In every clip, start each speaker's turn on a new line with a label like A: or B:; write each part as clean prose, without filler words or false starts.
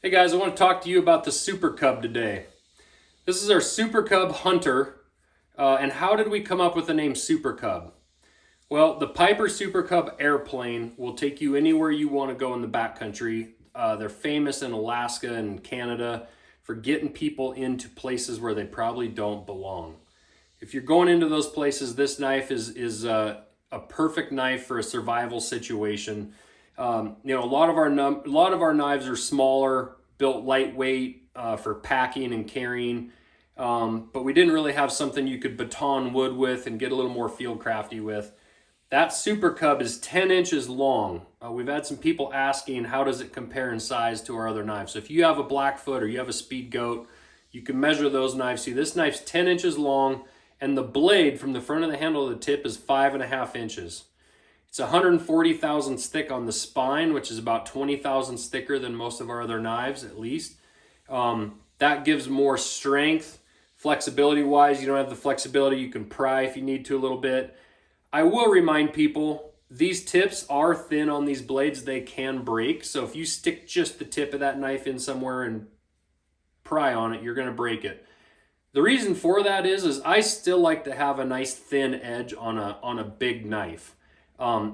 A: Hey guys, I want to talk to you about the Super Cub today. This is our Super Cub Hunter, and how did we come up with the name Super Cub? Well, the Piper Super Cub airplane will take you anywhere you want to go in the backcountry. They're famous in Alaska and Canada for getting people into places where they probably don't belong. If you're going into those places, this knife is a perfect knife for a survival situation. A lot of our knives are smaller, built lightweight for packing and carrying. But we didn't really have something you could baton wood with and get a little more field crafty with. That Super Cub is 10 inches long. We've had some people asking how does it compare in size to our other knives. So if you have a Blackfoot or you have a Speed Goat, you can measure those knives. See, this knife's 10 inches long, and the blade from the front of the handle to the tip is 5.5 inches. It's 140 thousandths thick on the spine, which is about 20 thousandths thicker than most of our other knives, at least. That gives more strength. Flexibility-wise, you don't have the flexibility. You can pry if you need to a little bit. I will remind people, these tips are thin on these blades. They can break. So if you stick just the tip of that knife in somewhere and pry on it, you're going to break it. The reason for that is I still like to have a nice thin edge on a big knife.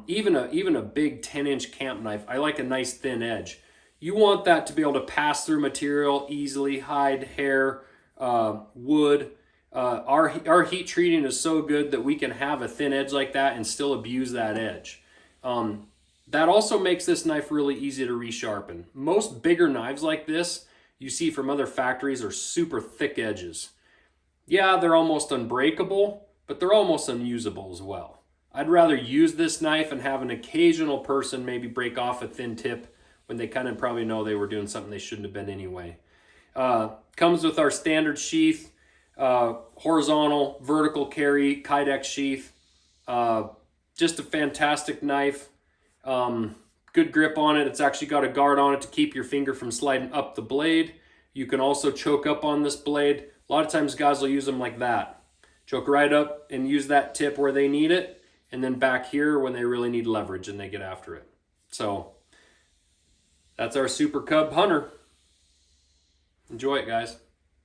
A: Even a big 10-inch camp knife, I like a nice thin edge. You want that to be able to pass through material easily, hide, hair, wood. Our heat treating is so good that we can have a thin edge like that and still abuse that edge. That also makes this knife really easy to resharpen. Most bigger knives like this you see from other factories are super thick edges. Yeah, they're almost unbreakable, but they're almost unusable as well. I'd rather use this knife and have an occasional person maybe break off a thin tip when they kind of probably know they were doing something they shouldn't have been anyway. Comes with our standard sheath, horizontal, vertical carry, Kydex sheath. Just a fantastic knife. Good grip on it. It's actually got a guard on it to keep your finger from sliding up the blade. You can also choke up on this blade. A lot of times guys will use them like that. Choke right up and use that tip where they need it, and then back here when they really need leverage and they get after it. So that's our Super Cub Hunter. Enjoy it, guys.